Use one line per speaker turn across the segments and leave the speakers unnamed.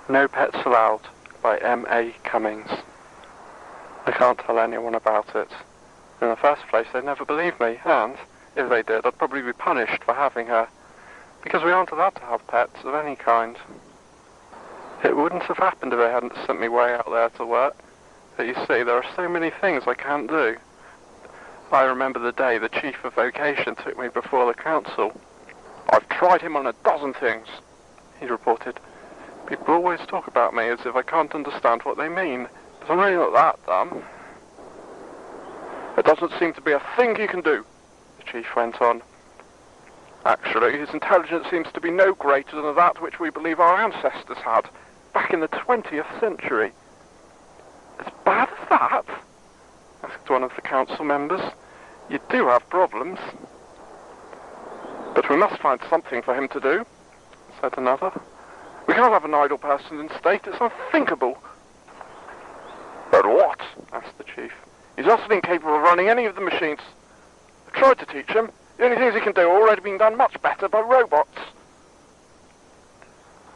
No Pets Allowed by M.A. Cummings. I can't tell anyone about it. In the first place, they'd never believe me, and, if they did, I'd probably be punished for having her, because we aren't allowed to have pets of any kind. It wouldn't have happened if they hadn't sent me way out there to work. But you see, there are so many things I can't do. I remember the day the chief of vocation took me before the council. "I've tried him on a dozen things," he reported. "People always talk about me as if I can't understand what they mean, but I'm really not that dumb." "There doesn't seem to be a thing he can do," the chief went on. "Actually, his intelligence seems to be no greater than that which we believe our ancestors had, back in the 20th century. "As bad as that?" asked one of the council members. "You do have problems." "But we must find something for him to do," said another. "We can't have an idle person in state, it's unthinkable." "But what?" asked the chief. "He's utterly incapable of running any of the machines. I've tried to teach him. The only things he can do are already being done much better by robots."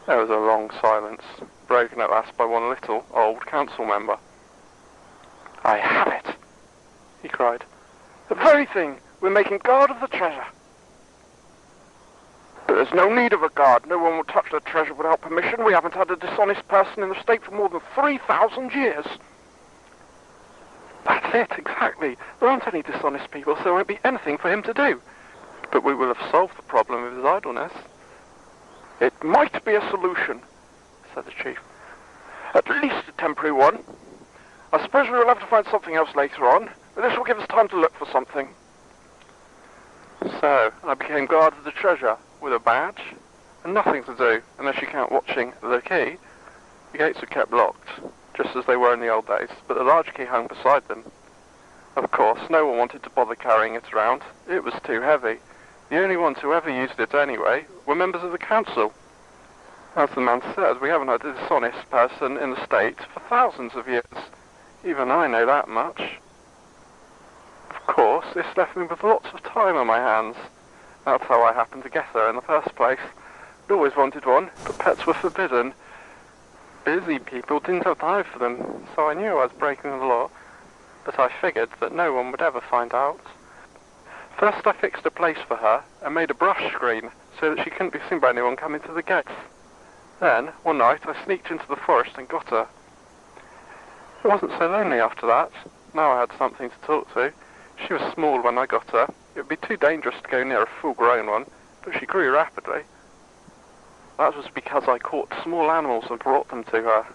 There was a long silence, broken at last by one little, old council member. "I have it," he cried. "The very thing! We're making guard of the treasure." "But there's no need of a guard. No one will touch the treasure without permission. We haven't had a dishonest person in the state for more than 3,000 years. "That's it, exactly. There aren't any dishonest people, so there won't be anything for him to do. But we will have solved the problem of his idleness." "It might be a solution," said the chief. "At least a temporary one. I suppose we will have to find something else later on, but this will give us time to look for something." So I became guard of the treasure, with a badge, and nothing to do, unless you count watching the key. The gates were kept locked, just as they were in the old days, but the large key hung beside them. Of course, no one wanted to bother carrying it around. It was too heavy. The only ones who ever used it anyway were members of the council. As the man said, we haven't had a dishonest person in the state for thousands of years. Even I know that much. Of course, this left me with lots of time on my hands. That's how I happened to get her in the first place. I'd always wanted one, but pets were forbidden. Busy people didn't have time for them, so I knew I was breaking the law, but I figured that no one would ever find out. First I fixed a place for her and made a brush screen so that she couldn't be seen by anyone coming to the gates. Then, one night, I sneaked into the forest and got her. It wasn't so lonely after that. Now I had something to talk to. She was small when I got her. It would be too dangerous to go near a full-grown one, but she grew rapidly. That was because I caught small animals and brought them to her.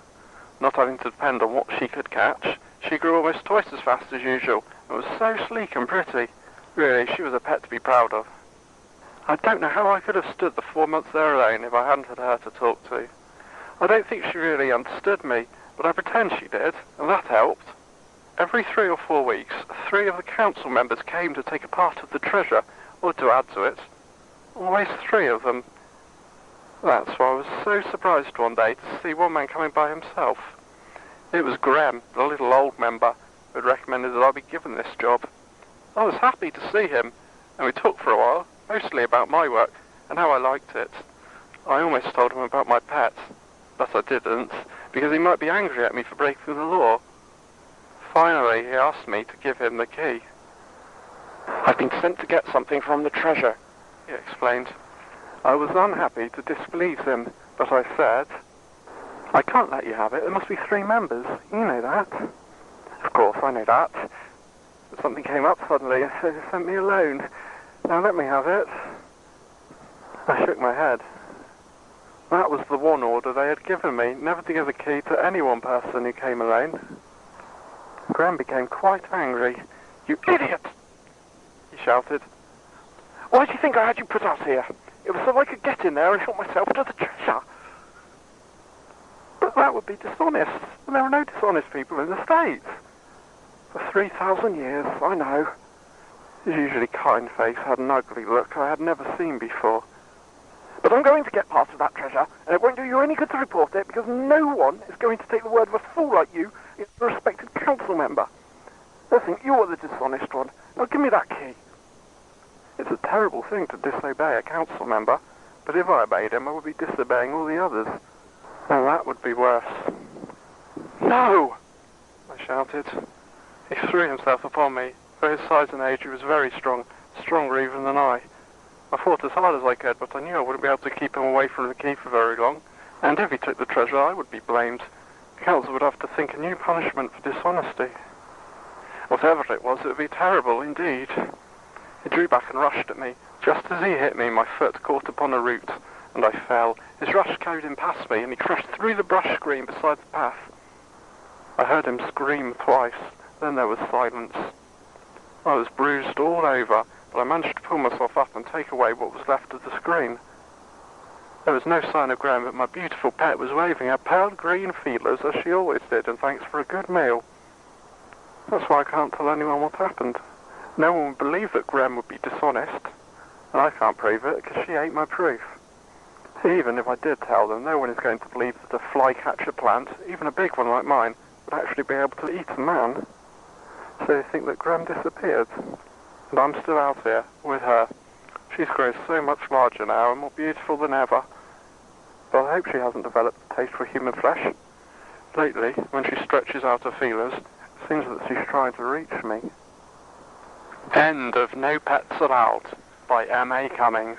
Not having to depend on what she could catch, she grew almost twice as fast as usual and was so sleek and pretty. Really, she was a pet to be proud of. I don't know how I could have stood the 4 months there alone if I hadn't had her to talk to. I don't think she really understood me, but I pretend she did, and that helped. Every 3 or 4 weeks, 3 of the council members came to take a part of the treasure, or to add to it. Always 3 of them. That's why I was so surprised one day to see one man coming by himself. It was Graham, the little old member, who had recommended that I be given this job. I was happy to see him, and we talked for a while, mostly about my work and how I liked it. I almost told him about my pet, but I didn't, because he might be angry at me for breaking the law. Finally, he asked me to give him the key. "I've been sent to get something from the treasure," he explained. I was unhappy to displease him, but I said, "I can't let you have it. There must be 3 members. You know that." "Of course, I know that. But something came up suddenly, so they sent me alone. Now let me have it." I shook my head. That was the one order they had given me, never to give the key to any one person who came alone. Graham became quite angry. "You idiot!" he shouted. "Why do you think I had you put out here? It was so I could get in there and help myself to the treasure." "But that would be dishonest, and there are no dishonest people in the States." "For 3,000 years, I know." His usually kind face had an ugly look I had never seen before. "But I'm going to get part of that treasure, and it won't do you any good to report it, because no one is going to take the word of a fool like you, a respected council member. They'll think you're the dishonest one. Now give me that key." It's a terrible thing to disobey a council member, but if I obeyed him, I would be disobeying all the others. Now that would be worse. No! I shouted. He threw himself upon me. For his size and age, he was very strong, stronger even than I. I fought as hard as I could, but I knew I wouldn't be able to keep him away from the key for very long, and if he took the treasure, I would be blamed. The council would have to think a new punishment for dishonesty. Whatever it was, it would be terrible indeed. He drew back and rushed at me. Just as he hit me, my foot caught upon a root, and I fell. His rush carried him past me, and he crashed through the brush screen beside the path. I heard him scream twice, then there was silence. I was bruised all over, but I managed to pull myself up and take away what was left of the screen. There was no sign of Graham, but my beautiful pet was waving her pale green feelers as she always did, and thanks for a good meal. That's why I can't tell anyone what happened. No one would believe that Graham would be dishonest, and I can't prove it because she ate my proof. Even if I did tell them, no one is going to believe that a flycatcher plant, even a big one like mine, would actually be able to eat a man. So they think that Graham disappeared, and I'm still out here with her. She's grown so much larger now and more beautiful than ever, but I hope she hasn't developed a taste for human flesh. Lately, when she stretches out her feelers, it seems that she's trying to reach me. End of No Pets Allowed by M.A. Cummings.